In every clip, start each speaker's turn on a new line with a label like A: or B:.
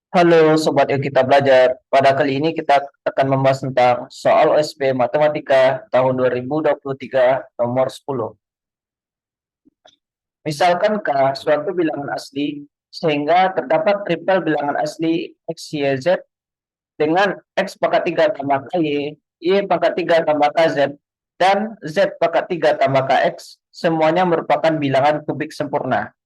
A: Halo Sobat Yuk Kita Belajar. Pada kali ini kita akan membahas tentang soal OSP Matematika tahun 2023 nomor 10. Misalkan K suatu bilangan asli sehingga terdapat triple bilangan asli X, Y, Z dengan X pangkat 3 tambah KY, Y pangkat 3 tambah KZ, dan Z pangkat 3 tambah KX semuanya merupakan bilangan kubik sempurna.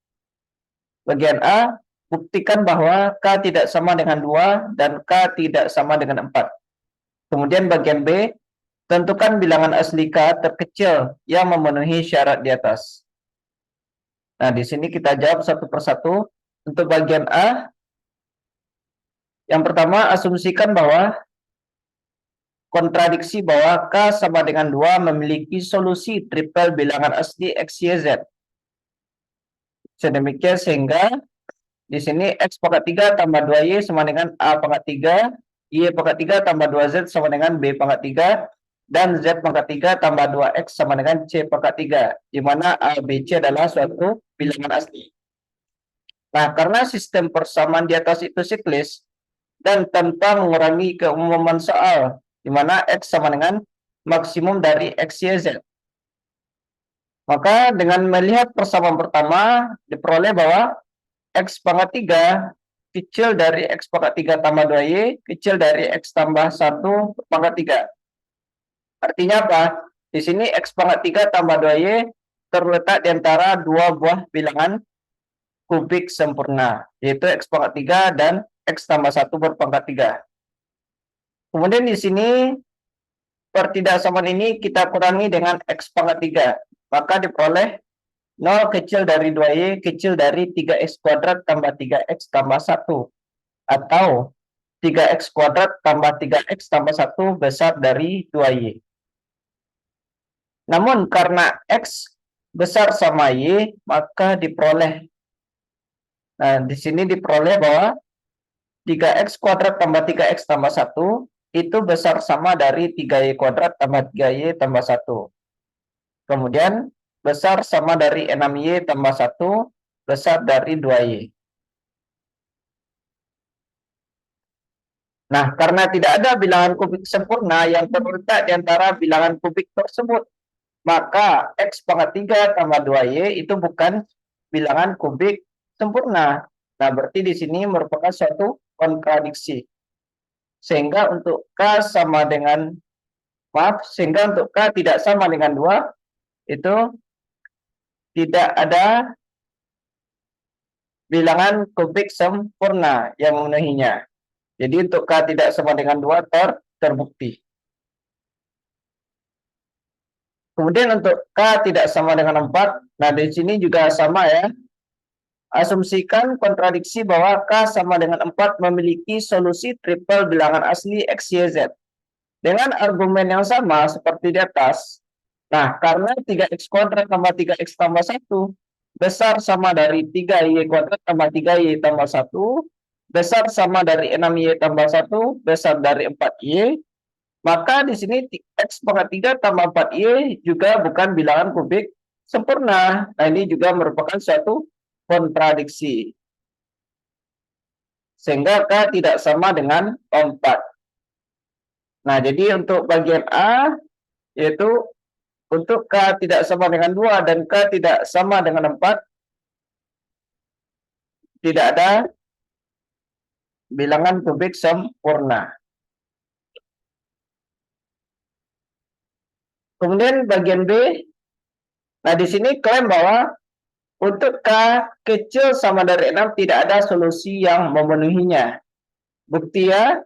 A: Bagian A, buktikan bahwa K tidak sama dengan 2 dan K tidak sama dengan 4. Kemudian bagian B, tentukan bilangan asli K terkecil yang memenuhi syarat di atas. Nah, di sini kita jawab satu persatu. Untuk bagian A, yang pertama asumsikan bahwa kontradiksi bahwa K sama dengan 2 memiliki solusi triple bilangan asli X, Y, Z. Sedemikian sehingga di sini X pangkat 3 tambah 2Y sama dengan A pangkat 3, Y pangkat 3 tambah 2Z sama dengan B pangkat 3, dan Z pangkat 3 tambah 2X sama dengan C pangkat 3, di mana A, B, C adalah suatu bilangan asli. Nah, karena sistem persamaan di atas itu siklis, dan tanpa mengurangi keumuman soal, di mana X sama dengan maksimum dari X, Y, Z. Maka dengan melihat persamaan pertama, diperoleh bahwa X pangkat 3 kecil dari X pangkat 3 tambah 2Y, kecil dari X tambah 1 pangkat 3. Artinya apa? Di sini X pangkat 3 tambah 2Y terletak di antara dua buah bilangan kubik sempurna, yaitu X pangkat 3 dan X tambah 1 berpangkat 3. Kemudian di sini pertidaksamaan ini kita kurangi dengan X pangkat 3. Maka diperoleh 0 kecil dari 2Y kecil dari 3X kuadrat tambah 3X tambah 1. Atau 3X kuadrat tambah 3X tambah 1 besar dari 2Y. Namun karena X besar sama Y, maka diperoleh. Nah, di sini diperoleh bahwa 3X kuadrat tambah 3X tambah 1 itu besar sama dari 3Y kuadrat tambah 3Y tambah 1. Kemudian besar sama dari 6Y tambah 1 besar dari 2Y. Nah, karena tidak ada bilangan kubik sempurna yang terletak di antara bilangan kubik tersebut, maka X pangkat 3 tambah 2Y itu bukan bilangan kubik sempurna. Nah, berarti di sini merupakan suatu kontradiksi. Sehingga untuk K sama dengan, sehingga untuk K tidak sama dengan 2, itu tidak ada bilangan kubik sempurna yang memenuhinya. Jadi untuk K tidak sama dengan 2 terbukti. Kemudian untuk K tidak sama dengan 4, nah di sini juga sama ya. Asumsikan kontradiksi bahwa K sama dengan 4 memiliki solusi triple bilangan asli X, Y, Z. Dengan argumen yang sama seperti di atas. Nah, karena 3X kuadrat tambah 3X tambah 1 besar sama dari 3Y kuadrat tambah 3Y tambah 1 besar sama dari 6Y tambah 1 besar dari 4Y, maka di sini X pangkat 3 tambah 4Y juga bukan bilangan kubik sempurna. Nah, ini juga merupakan suatu kontradiksi. Sehingga K tidak sama dengan 4. Nah, jadi untuk bagian A, yaitu untuk K tidak sama dengan 2 dan K tidak sama dengan 4, tidak ada bilangan kubik sempurna. Kemudian bagian B, nah di sini klaim bahwa untuk K kecil sama dari 6 tidak ada solusi yang memenuhinya. Bukti ya,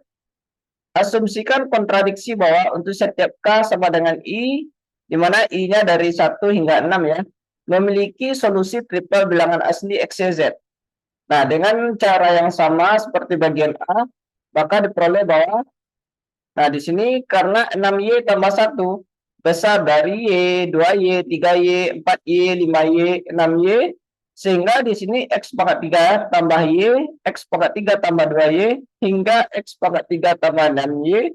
A: asumsikan kontradiksi bahwa untuk setiap K sama dengan I, di mana I-nya dari 1 hingga 6 ya, memiliki solusi triple bilangan asli X, Y, Z. Nah, dengan cara yang sama seperti bagian A, maka diperoleh bahwa, nah di sini karena 6Y tambah 1 besar dari Y, 2Y, 3Y, 4Y, 5Y, 6Y, sehingga di sini X pangkat 3 tambah Y, X pangkat 3 tambah 2Y, hingga X pangkat 3 tambah 6Y,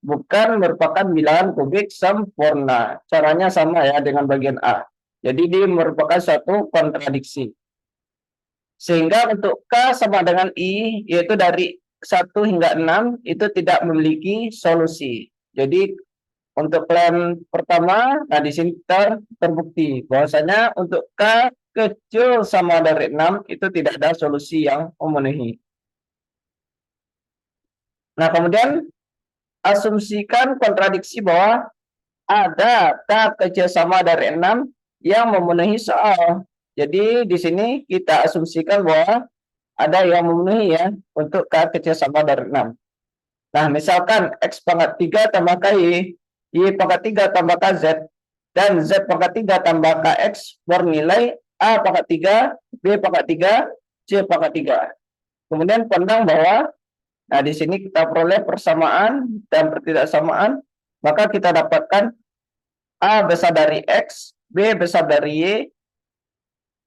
A: bukan merupakan bilangan kubik sempurna. Caranya sama ya dengan bagian A. Jadi dia merupakan suatu kontradiksi. Sehingga untuk K sama dengan I, yaitu dari 1 hingga 6, itu tidak memiliki solusi. Jadi untuk klaim pertama, nah di sini terbukti bahwasanya untuk K kecil sama dari 6 itu tidak ada solusi yang memenuhi. Nah, kemudian asumsikan kontradiksi bahwa ada K kecil sama dari 6 yang memenuhi soal. Jadi di sini kita asumsikan bahwa ada yang memenuhi ya untuk K kecil sama dari 6. Nah, misalkan X pangkat 3 tambah KY, Y pangkat 3 tambah KZ, dan Z pangkat 3 tambah KX bernilai A pangkat 3, B pangkat 3, C pangkat 3. Kemudian pandang bahwa, nah di sini kita peroleh persamaan dan pertidaksamaan, maka kita dapatkan A besar dari X, B besar dari Y,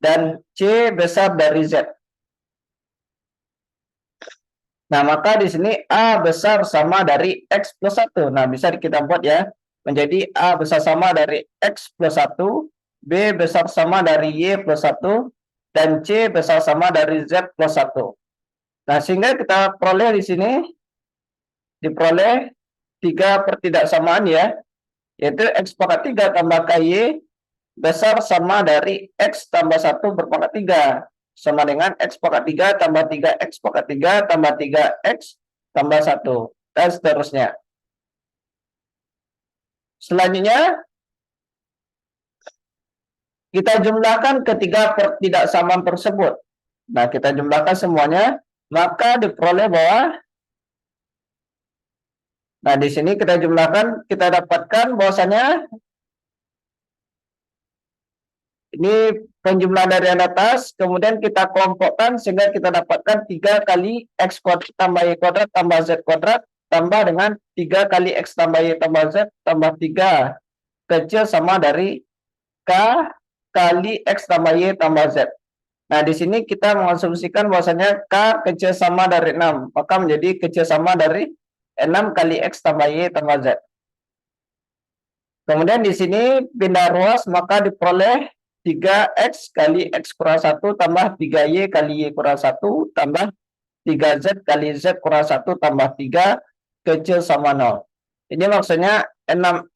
A: dan C besar dari Z. Nah, maka di sini A besar sama dari X plus 1. Nah, bisa kita buat ya, menjadi A besar sama dari X plus 1, B besar sama dari Y plus 1, dan C besar sama dari Z plus 1. Nah, sehingga kita peroleh di sini, diperoleh 3 pertidaksamaan ya, yaitu X pangkat 3 tambah KY besar sama dari X tambah 1 berpangkat 3. Sama dengan X pangkat 3 tambah 3X pangkat 3 tambah 3X tambah 1. Dan seterusnya. Selanjutnya, kita jumlahkan ketiga pertidaksamaan tersebut. Nah, kita jumlahkan semuanya, maka diperoleh bahwa, nah di sini kita jumlahkan, kita dapatkan bahwasanya ini penjumlahan dari yang atas, kemudian kita kelompokkan sehingga kita dapatkan 3 kali X kuadrat tambah Y kuadrat tambah Z kuadrat tambah dengan 3 kali X tambah Y tambah Z tambah 3 kecil sama dari K kali X tambah Y tambah Z. Nah, di sini kita mengasumsikan bahwasanya K kecil sama dari 6, maka menjadi kecil sama dari 6 kali X tambah Y tambah Z. Kemudian di sini pindah ruas, maka diperoleh 3X kali X kurang 1 tambah 3Y kali Y kurang 1 tambah 3Z kali Z kurang 1 tambah 3 kecil sama 0. Ini maksudnya 6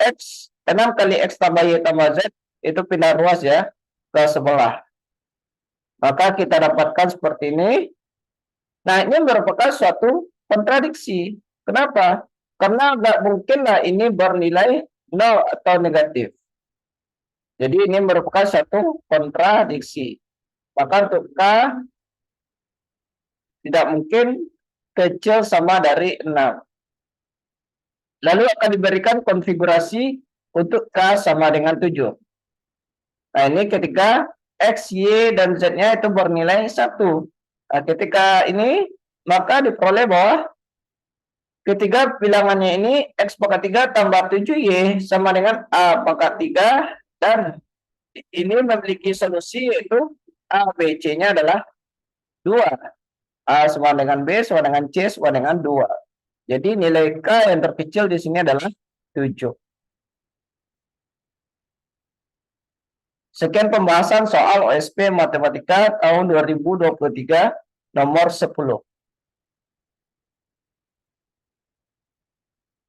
A: kali X tambah Y tambah Z itu pindah ruas ya ke sebelah. Maka kita dapatkan seperti ini. Nah, ini merupakan suatu kontradiksi. Kenapa? Karena nggak mungkin lah ini bernilai 0 atau negatif. Jadi ini merupakan satu kontradiksi. Maka untuk K tidak mungkin kecil sama dari 6. Lalu akan diberikan konfigurasi untuk K sama dengan 7. Nah, ini ketika X, Y, dan Z-nya itu bernilai 1. Nah, ketika ini, maka diperoleh bahwa ketiga bilangannya ini X pangkat 3 tambah 7Y sama dengan A pangkat 3, dan ini memiliki solusi yaitu A, B, C-nya adalah 2. A sama dengan B sama dengan C sama dengan 2. Jadi nilai K yang terkecil di sini adalah 7. Sekian pembahasan soal OSP Matematika tahun 2023 nomor 10.